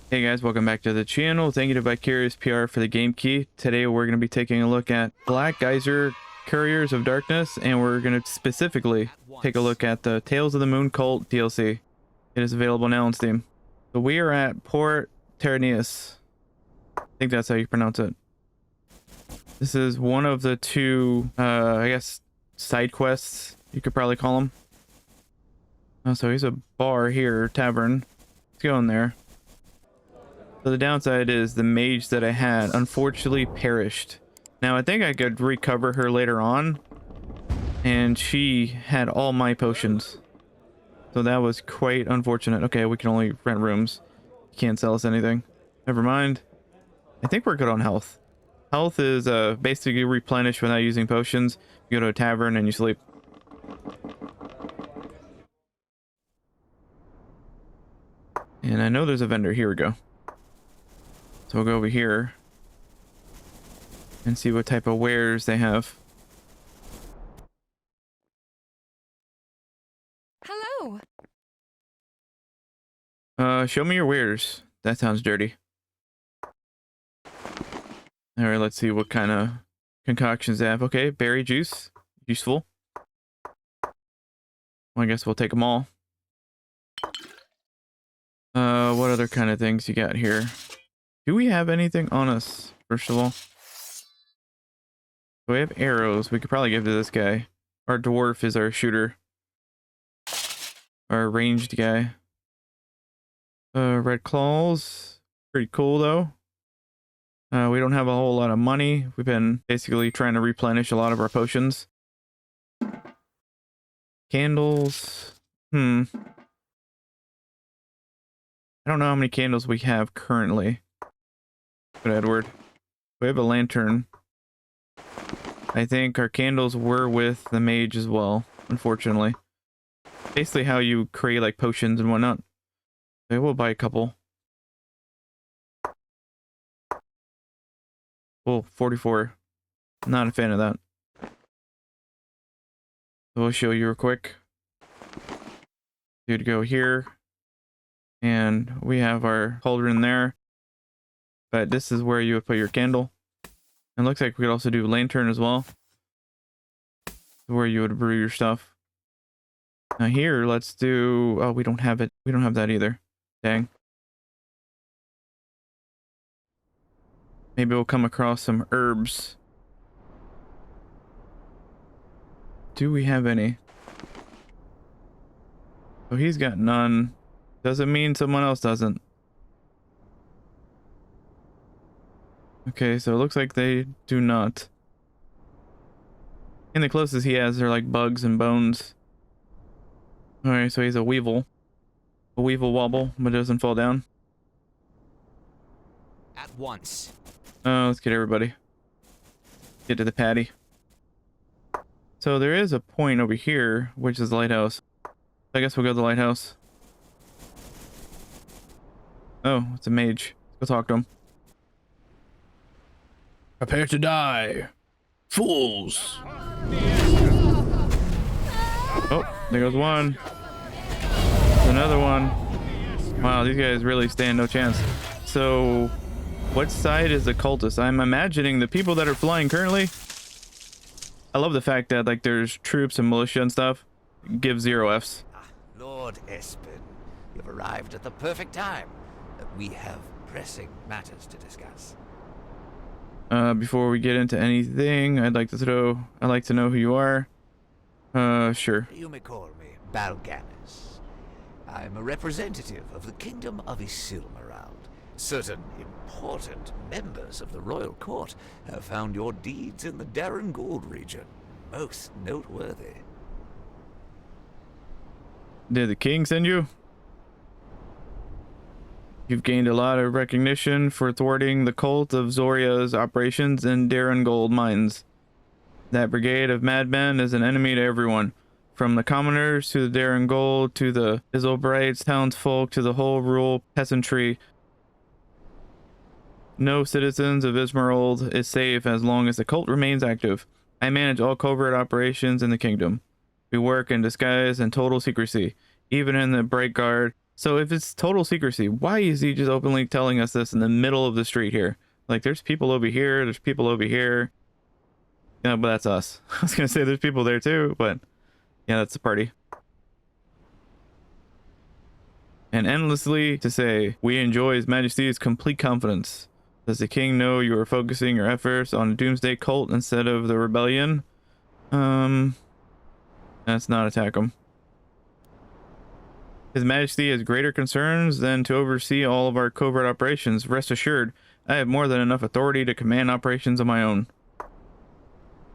Hey guys, welcome back to the channel. Thank you to Vicarious PR for the game key. Today we're going to be taking a look at Black Geyser Couriers of Darkness, and we're going to specifically take a look at the Tales of the Moon Cult DLC. It is available now on Steam. So we are at Port Tarenis. I think that's how you pronounce it. This is one of the two, I guess, side quests, you could probably call them. Oh, so here's a bar here, tavern. Let's go in there. So the downside is the mage that I had unfortunately perished. Now I think I could recover her later on, and she had all my potions. So that was quite unfortunate. Okay, we can only rent rooms. You can't sell us anything. Never mind. I think we're good on health. Health is basically replenished without using potions. You go to a tavern and you sleep. And I know there's a vendor. Here we go. So we'll go over here and see what type of wares they have. Hello. Show me your wares. That sounds dirty. All right, let's see what kind of concoctions they have. Okay, berry juice, useful. Well, I guess we'll take them all. What other kind of things you got here? Do we have anything on us, first of all? So we have arrows. We could probably give to this guy. Our dwarf is our shooter. Our ranged guy. Red claws. Pretty cool, though. We don't have a whole lot of money. We've been basically trying to replenish a lot of our potions. Candles. I don't know how many candles we have currently. But Edward, we have a lantern. I think our candles were with the mage as well, unfortunately. Basically how you create like potions and whatnot. Okay, we'll buy a couple. Oh, 44. Not a fan of that. So we'll show you real quick. You'd go here. And we have our cauldron there. But this is where you would put your candle. And it looks like we could also do lantern as well. Where you would brew your stuff. Now here, let's do... Oh, we don't have it. We don't have that either. Dang. Maybe we'll come across some herbs. Do we have any? Oh, he's got none. Doesn't mean someone else doesn't. Okay, so it looks like they do not. And the closest he has are like bugs and bones. Alright, so he's a weevil. A weevil wobble, but doesn't fall down. At once. Oh, let's get everybody. Get to the patty. So there is a point over here, which is the lighthouse. I guess we'll go to the lighthouse. Oh, it's a mage. Let's go talk to him. Prepare to die, fools! Oh, there goes one. There's another one. Wow, these guys really stand no chance. So, what side is the cultist? I'm imagining the people that are flying currently. I love the fact that like there's troops and militia and stuff. Give 0 Fs. Lord Espen, you've arrived at the perfect time. We have pressing matters to discuss. Before we get into anything, I'd like to know who you are. Sure. You may call me Balganis. I'm a representative of the Kingdom of Isilmerald. Certain important members of the royal court have found your deeds in the Darren Gold region most noteworthy. Did the king send you? You've gained a lot of recognition for thwarting the cult of Zoria's operations in Darren Gold mines. That brigade of madmen is an enemy to everyone, from the commoners to the Darren Gold to the Isilbrites, townsfolk to the whole rural peasantry. No citizens of Isilmerald is safe as long as the cult remains active. I manage all covert operations in the kingdom. We work in disguise and total secrecy, even in the Bright Guard So if it's total secrecy, why is he just openly telling us this in the middle of the street here? Like, there's people over here, there's people over here. Yeah, but that's us. I was gonna say there's people there too, but yeah, that's the party. And endlessly to say, we enjoy His Majesty's complete confidence. Does the king know you are focusing your efforts on a doomsday cult instead of the rebellion? Let's not attack him. His Majesty has greater concerns than to oversee all of our covert operations. Rest assured, I have more than enough authority to command operations of my own.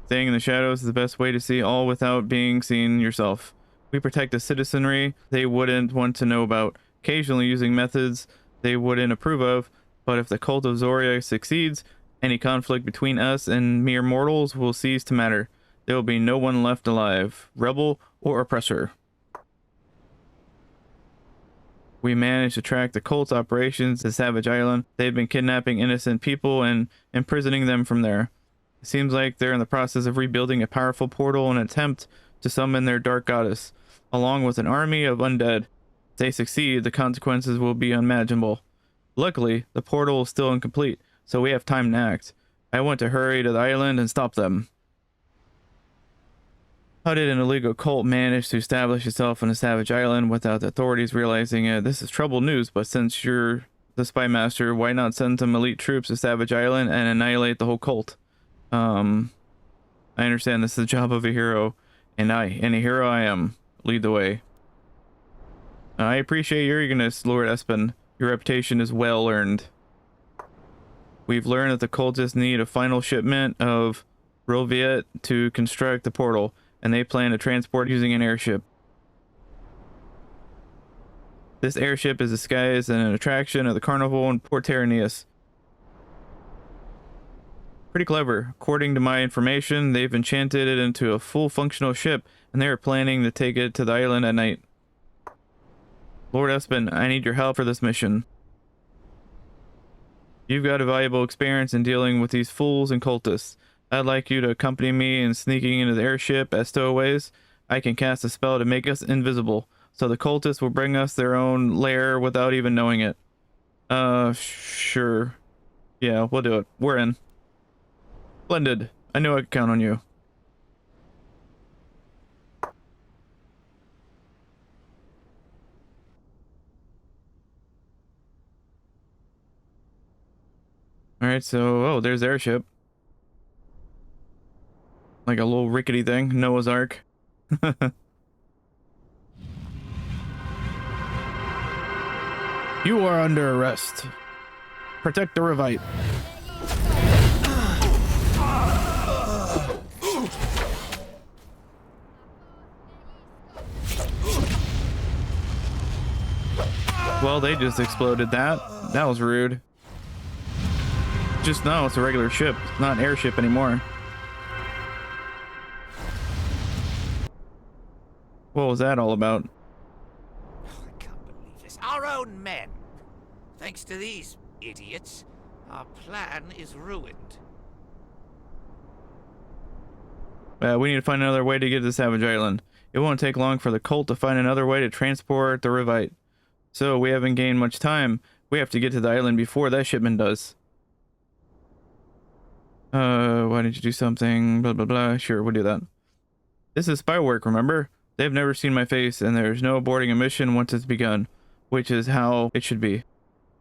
Staying in the shadows is the best way to see all without being seen yourself. We protect the citizenry they wouldn't want to know about, occasionally using methods they wouldn't approve of, but if the cult of Zoria succeeds, any conflict between us and mere mortals will cease to matter. There will be no one left alive, rebel or oppressor. We managed to track the cult's operations to Savage Island. They've been kidnapping innocent people and imprisoning them from there. It seems like they're in the process of rebuilding a powerful portal in an attempt to summon their dark goddess, along with an army of undead. If they succeed, the consequences will be unimaginable. Luckily, the portal is still incomplete, so we have time to act. I want to hurry to the island and stop them. How did an illegal cult manage to establish itself on a savage island without the authorities realizing it? This is troubled news, but since you're the spy master, why not send some elite troops to Savage Island and annihilate the whole cult? I understand this is the job of a hero, and a hero I am. Lead the way. I appreciate your eagerness, Lord Espen. Your reputation is well earned. We've learned that the cultists need a final shipment of Roviet to construct the portal, and they plan to transport using an airship. This airship is disguised as an attraction of the carnival in Port Tarenis. Pretty clever. According to my information, they've enchanted it into a full functional ship, and they are planning to take it to the island at night. Lord Espen, I need your help for this mission. You've got a valuable experience in dealing with these fools and cultists. I'd like you to accompany me in sneaking into the airship as stowaways. I can cast a spell to make us invisible, so the cultists will bring us their own lair without even knowing it. Sure. Yeah, we'll do it. We're in. Splendid. I knew I could count on you. Alright, so, oh, there's the airship. Like a little rickety thing, Noah's Ark. You are under arrest. Protect the Revite. Well, they just exploded that. That was rude. Just no, it's a regular ship, not an airship anymore. What was that all about? I can't believe this. Our own men. Thanks to these idiots, our plan is ruined. We need to find another way to get to Savage Island. It won't take long for the cult to find another way to transport the Revite. So we haven't gained much time. We have to get to the island before that shipment does. Why didn't you do something? Blah, blah, blah. Sure, we'll do that. This is spy work, remember? They've never seen my face, and there's no aborting a mission once it's begun, which is how it should be.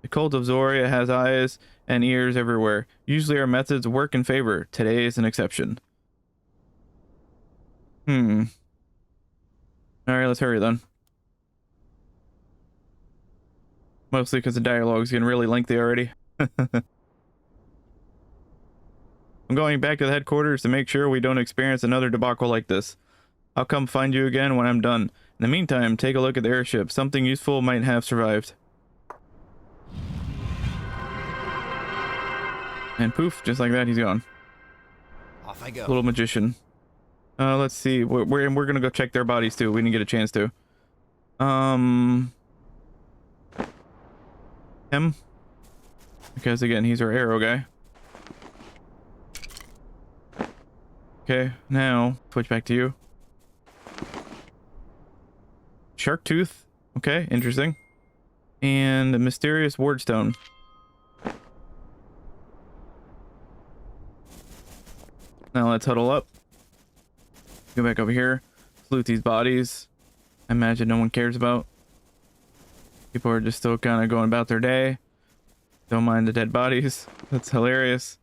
The cult of Zoria has eyes and ears everywhere. Usually our methods work in favor. Today is an exception. Alright, let's hurry then. Mostly because the dialogue is getting really lengthy already. I'm going back to the headquarters to make sure we don't experience another debacle like this. I'll come find you again when I'm done. In the meantime, take a look at the airship. Something useful might have survived. And poof, just like that, he's gone. Off I go. Little magician. Let's see. We're gonna go check their bodies too. We didn't get a chance to. Him. Because again, he's our arrow guy. Okay, now switch back to you. Shark tooth. Okay, interesting. And a mysterious wardstone. Now let's huddle up. Go back over here. Loot these bodies. I imagine no one cares about. People are just still kind of going about their day. Don't mind the dead bodies. That's hilarious.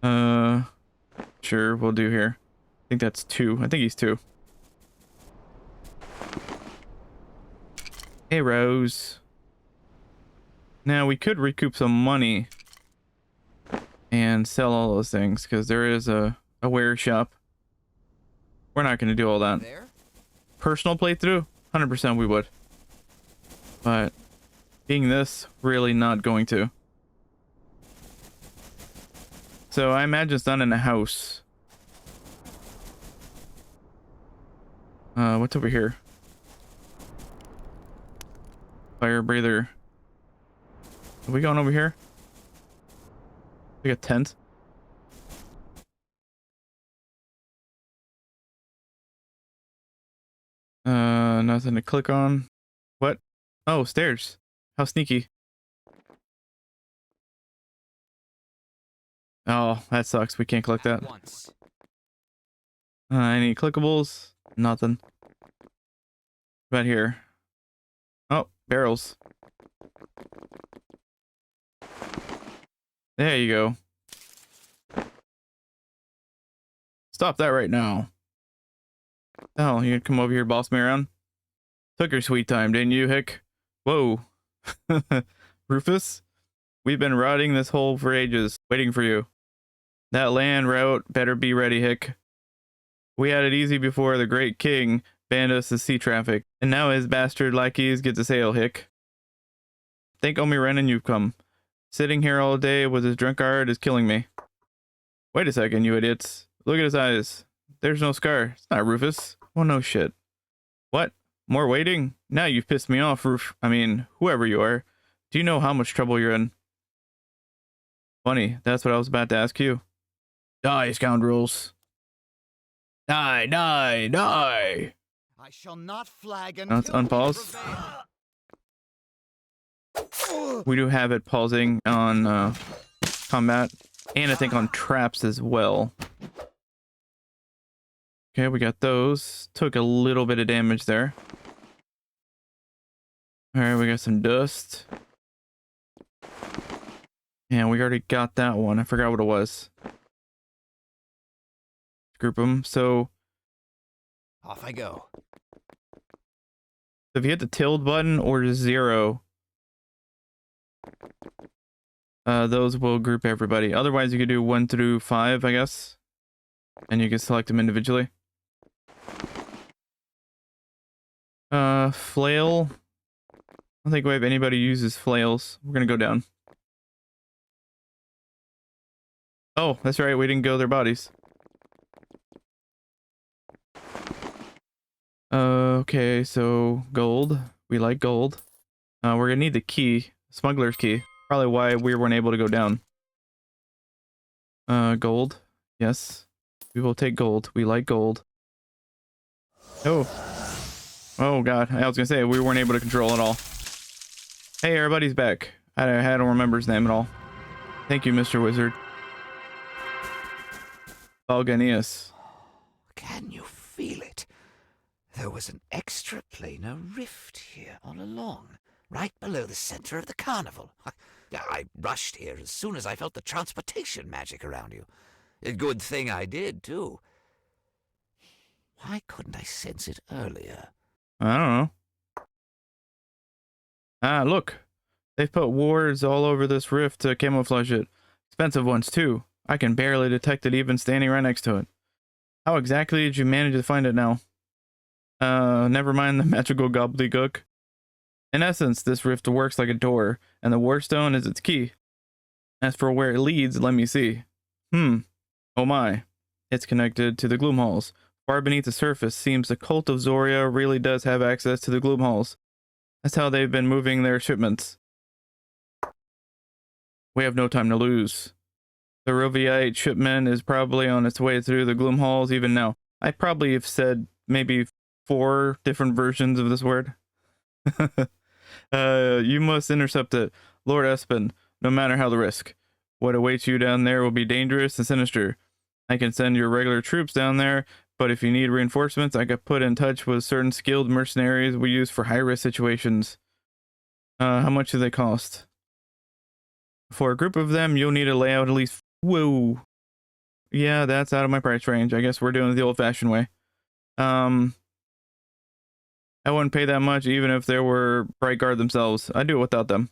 Sure, we'll do here. I think that's 2. I think he's 2. Hey, Rose. Now we could recoup some money and sell all those things because there is a wear shop. We're not going to do all that. Personal playthrough, 100% we would. But being this, really not going to. So I imagine it's done in a house. What's over here? Fire breather. Are we going over here? Like a tent? Nothing to click on. What? Oh, stairs. How sneaky. Oh, that sucks. We can't collect that. Any clickables? Nothing. About here. Oh, barrels. There you go. Stop that right now. Oh, you gonna come over here, boss me around? Took your sweet time, didn't you, Hick? Whoa. Rufus? We've been rotting this hole for ages, waiting for you. That land route better be ready, Hick. We had it easy before the great king banned us the sea traffic, and now his bastard lackeys get to sail, Hick. Think on me, Renan, you've come. Sitting here all day with his drunkard is killing me. Wait a second, you idiots. Look at his eyes. There's no scar. It's not Rufus. Oh, no shit. What? More waiting? Now you've pissed me off, whoever you are. Do you know how much trouble you're in? Funny, that's what I was about to ask you. Die, scoundrels. Die, die, die. I shall not flag until Let's unpause. We do have it pausing on combat, and I think on traps as well. Okay, we got those. Took a little bit of damage there. Alright, we got some dust. And we already got that one. I forgot what it was. Group them. So off I go. if you hit the tilde button or 0, those will group everybody. Otherwise, you could do 1 through 5, I guess. And you can select them individually. Flail. I don't think we have anybody who uses flails. We're gonna go down. Oh, that's right. We didn't go their bodies. Okay, so gold. We like gold. We're gonna need the key. Smuggler's key. Probably why we weren't able to go down. Gold. Yes. We will take gold. We like gold. Oh. Oh god. I was gonna say we weren't able to control it all. Hey, everybody's back. I don't remember his name at all. Thank you, Mr. Wizard. Balganius. Can you feel it? There was an extraplanar rift here all along, right below the center of the carnival. I rushed here as soon as I felt the transportation magic around you. A good thing I did, too. Why couldn't I sense it earlier? I don't know. Ah, look. They've put wards all over this rift to camouflage it. Expensive ones, too. I can barely detect it even standing right next to it. How exactly did you manage to find it now? Never mind the magical gobbledygook. In essence, this rift works like a door, and the warstone is its key. As for where it leads, let me see. Oh my. It's connected to the gloom halls. Far beneath the surface, seems the cult of Zoria really does have access to the gloom halls. That's how they've been moving their shipments. We have no time to lose. The Roviite shipment is probably on its way through the gloom halls even now. I probably have said maybe 4 different versions of this word. You must intercept it. Lord Espen, no matter how the risk. What awaits you down there will be dangerous and sinister. I can send your regular troops down there, but if you need reinforcements, I could put in touch with certain skilled mercenaries we use for high-risk situations. How much do they cost? For a group of them, you'll need to lay out at least... Whoa. Yeah, that's out of my price range. I guess we're doing it the old-fashioned way. I wouldn't pay that much even if there were Bright Guard themselves. I'd do it without them.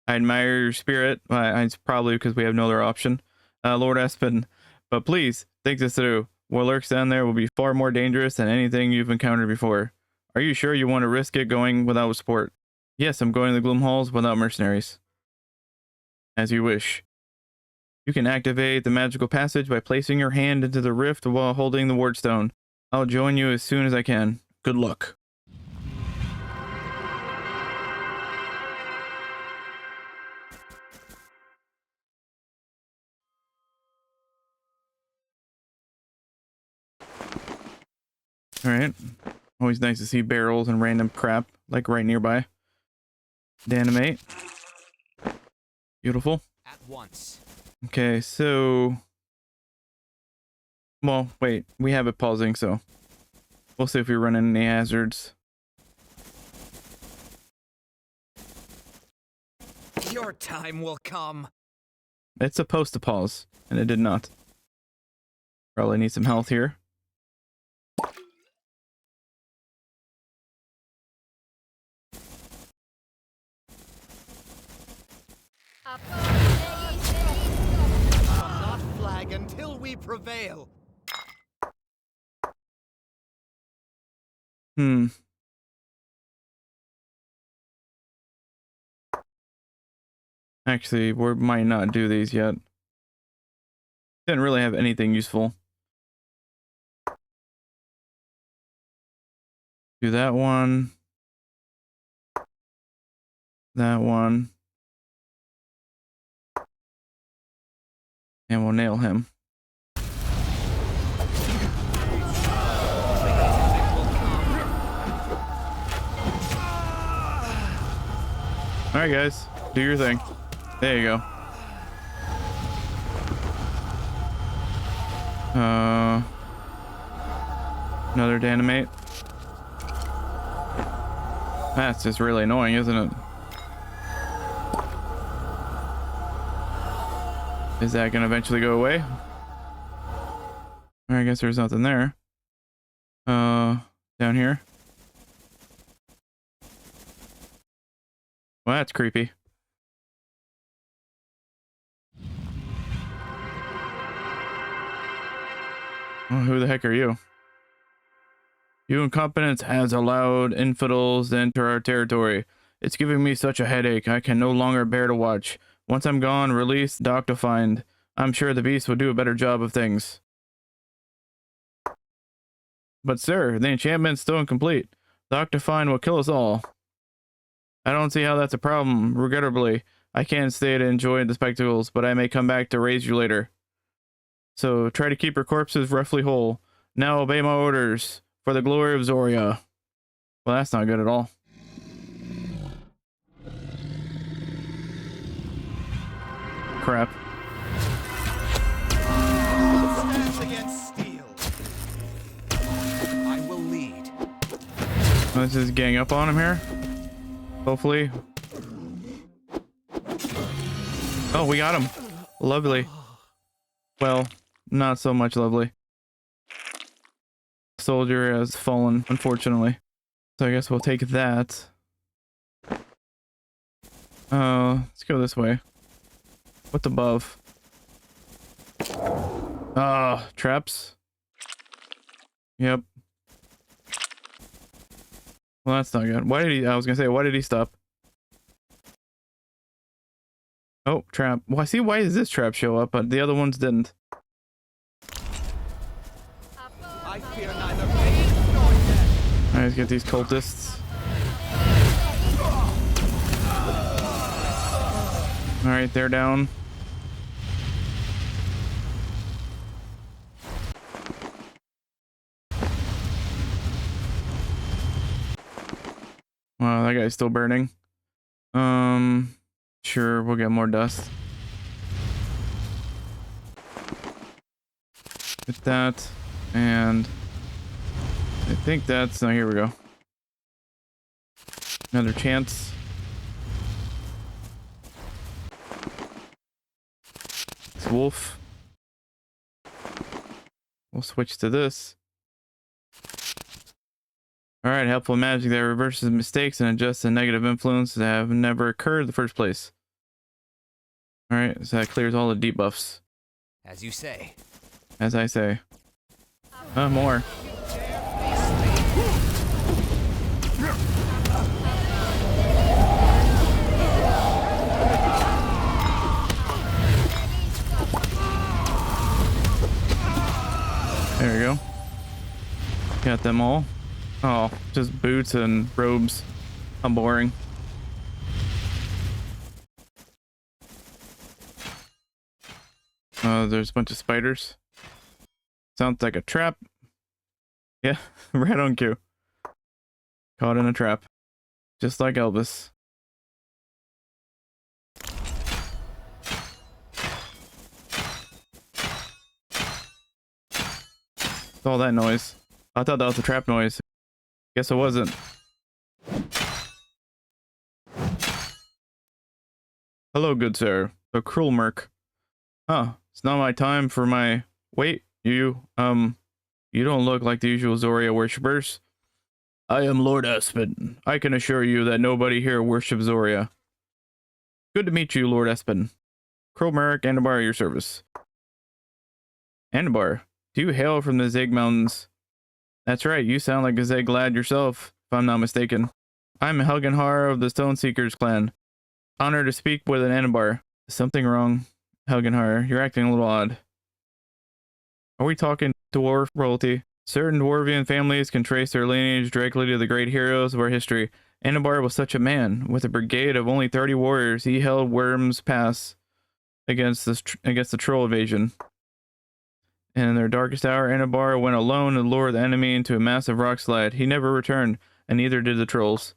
I admire your spirit. It's probably because we have no other option. Lord Espen. But please, think this through. What lurks down there will be far more dangerous than anything you've encountered before. Are you sure you want to risk it going without support? Yes, I'm going to the Gloom Halls without mercenaries. As you wish. You can activate the magical passage by placing your hand into the rift while holding the ward stone. I'll join you as soon as I can. Good luck. Alright. Always nice to see barrels and random crap, like right nearby. Danimate. Beautiful. At once. Okay, so... Well, wait. We have it pausing, so... We'll see if we run into any hazards. Your time will come. It's supposed to pause, and it did not. Probably need some health here. Shall not flag until we prevail. Actually, we might not do these yet. Didn't really have anything useful. Do that one. That one. And we'll nail him. Alright guys, do your thing. There you go. Another Danimate. That's just really annoying, isn't it? Is that gonna eventually go away? I guess there's nothing there. Down here. Well, that's creepy. Well, who the heck are you? You incompetence has allowed infidels to enter our territory. It's giving me such a headache. I can no longer bear to watch. Once I'm gone, release Doc to find. I'm sure the beast will do a better job of things. But sir, the enchantment's still incomplete. Doc to find will kill us all. I don't see how that's a problem. Regrettably, I can't stay to enjoy the spectacles, but I may come back to raise you later. So try to keep your corpses roughly whole. Now obey my orders for the glory of Zoria. Well, that's not good at all. Crap. Stands against steel. I will lead. Let's just gang up on him here. Hopefully. Oh, we got him. Lovely. Well, not so much lovely. Soldier has fallen, unfortunately. So I guess we'll take that. Let's go this way. What's above? Ah, traps. Yep. Well, that's not good. Why did he? I was gonna say, why did he stop? Oh, trap. Well, I see. Why does this trap show up, but the other ones didn't? I fear neither pain nor death. Alright, let's get these cultists. Alright, they're down. Wow, that guy's still burning. Sure, we'll get more dust. Get that, and I think that's, oh, here we go. Another chance. It's wolf. We'll switch to this. Alright, helpful magic that reverses mistakes and adjusts the negative influence that have never occurred in the first place. Alright, so that clears all the debuffs. As you say. As I say. More. There we go. Got them all. Oh, just boots and robes. How boring. There's a bunch of spiders. Sounds like a trap. Yeah, right on cue. Caught in a trap. Just like Elvis. What's all that noise? I thought that was a trap noise. Guess it wasn't. Hello, good sir. A cruel merc. Huh. It's not my time for my... Wait, you don't look like the usual Zoria worshippers. I am Lord Espen. I can assure you that nobody here worships Zoria. Good to meet you, Lord Espen. Cruel merc, Andabar, your service. Andabar, do you hail from the Zeg Mountains? That's right, you sound like a Zeg lad yourself, if I'm not mistaken. I'm Helgenhar of the Stoneseekers clan. Honored to speak with an Andabar. Is something wrong? Helgenhar, you're acting a little odd. Are we talking dwarf royalty? Certain dwarvian families can trace their lineage directly to the great heroes of our history. Andabar was such a man. With a brigade of only 30 warriors, he held Worm's Pass against the troll invasion. And in their darkest hour, Andabar went alone to lure the enemy into a massive rock slide. He never returned, and neither did the trolls.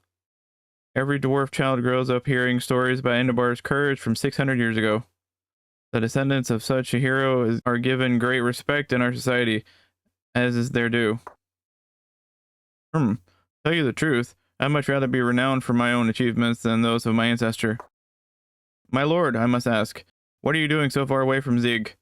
Every dwarf child grows up hearing stories about Andabar's courage from 600 years ago. The descendants of such a hero are given great respect in our society, as is their due. Tell you the truth, I'd much rather be renowned for my own achievements than those of my ancestor. My lord, I must ask, what are you doing so far away from Zeg?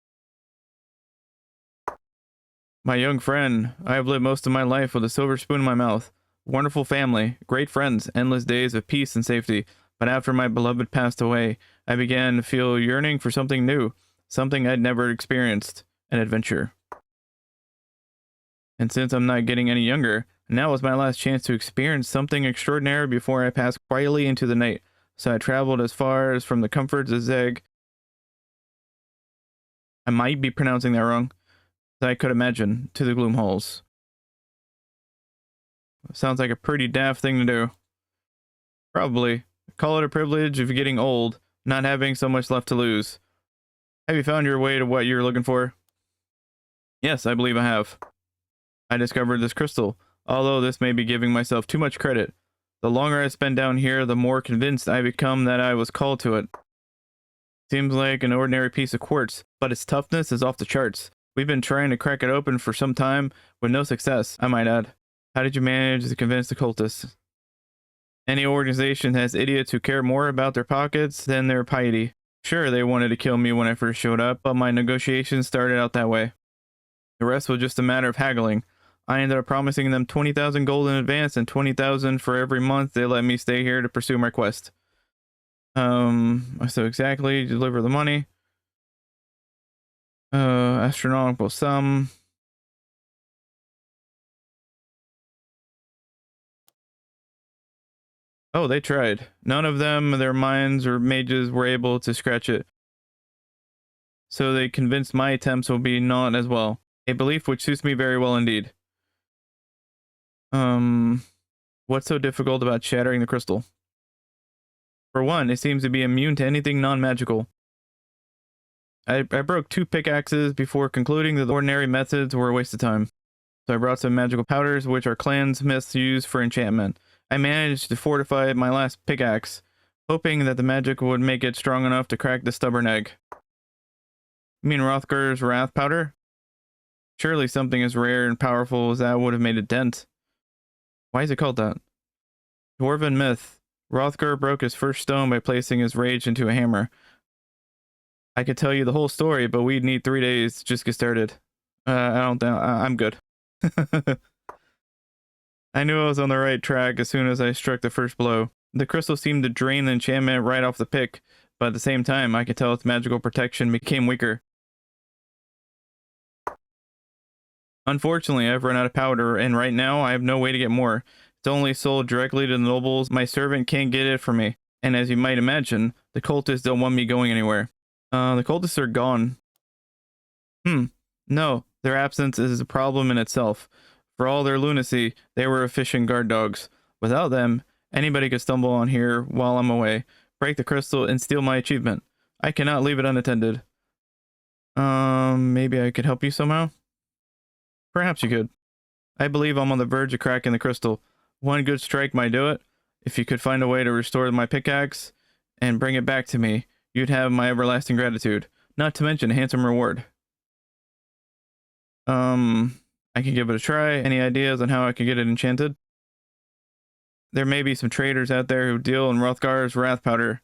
My young friend, I have lived most of my life with a silver spoon in my mouth. Wonderful family, great friends, endless days of peace and safety. But after my beloved passed away, I began to feel yearning for something new, something I'd never experienced, an adventure. And since I'm not getting any younger, now was my last chance to experience something extraordinary before I passed quietly into the night. So I traveled as far as from the comforts of Zeg. I might be pronouncing that wrong. That I could imagine, to the gloom halls. Sounds like a pretty daft thing to do. Probably. Call it a privilege of getting old, not having so much left to lose. Have you found your way to what you're looking for? Yes, I believe I have. I discovered this crystal, although this may be giving myself too much credit. The longer I spend down here, the more convinced I become that I was called to it. Seems like an ordinary piece of quartz, but its toughness is off the charts. We've been trying to crack it open for some time, with no success, I might add. How did you manage to convince the cultists? Any organization has idiots who care more about their pockets than their piety. Sure, they wanted to kill me when I first showed up, but my negotiations started out that way. The rest was just a matter of haggling. I ended up promising them 20,000 gold in advance and 20,000 for every month they let me stay here to pursue my quest. So exactly, deliver the money. Astronomical sum. Oh, they tried. None of them, their minds or mages, were able to scratch it. So they convinced my attempts will be not as well. A belief which suits me very well indeed. What's so difficult about shattering the crystal? For one, it seems to be immune to anything non-magical. I broke 2 pickaxes before concluding that the ordinary methods were a waste of time. So I brought some magical powders which our clansmiths use for enchantment. I managed to fortify my last pickaxe, hoping that the magic would make it strong enough to crack the stubborn egg. You mean Hrothgar's wrath powder? Surely something as rare and powerful as that would have made a dent. Why is it called that? Dwarven myth. Hrothgar broke his first stone by placing his rage into a hammer. I could tell you the whole story, but we'd need 3 days to just get started. I'm good. I knew I was on the right track as soon as I struck the first blow. The crystal seemed to drain the enchantment right off the pick, but at the same time, I could tell its magical protection became weaker. Unfortunately, I've run out of powder, and right now, I have no way to get more. It's only sold directly to the nobles. My servant can't get it for me. And as you might imagine, the cultists don't want me going anywhere. The cultists are gone. No, their absence is a problem in itself. For all their lunacy, they were efficient guard dogs. Without them, anybody could stumble on here while I'm away, break the crystal, and steal my achievement. I cannot leave it unattended. Maybe I could help you somehow? Perhaps you could. I believe I'm on the verge of cracking the crystal. One good strike might do it. If you could find a way to restore my pickaxe and bring it back to me, you'd have my everlasting gratitude. Not to mention a handsome reward. I can give it a try. Any ideas on how I can get it enchanted? There may be some traders out there who deal in Hrothgar's wrath powder.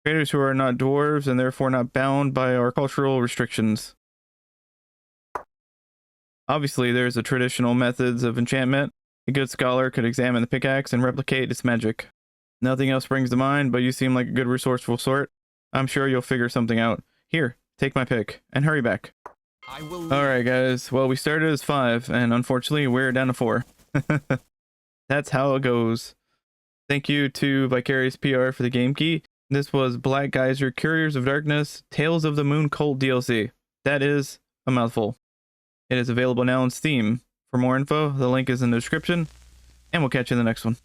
Traders who are not dwarves and therefore not bound by our cultural restrictions. Obviously, there's the traditional methods of enchantment. A good scholar could examine the pickaxe and replicate its magic. Nothing else springs to mind, but you seem like a good resourceful sort. I'm sure you'll figure something out. Here, take my pick, and hurry back. Alright guys, well we started as 5, and unfortunately we're down to 4. That's how it goes. Thank you to Vicarious PR for the game key. This was Black Geyser, Couriers of Darkness, Tales of the Moon Cult DLC. That is a mouthful. It is available now on Steam. For more info, the link is in the description, and we'll catch you in the next one.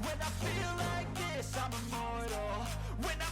When I feel like this, I'm immortal. When I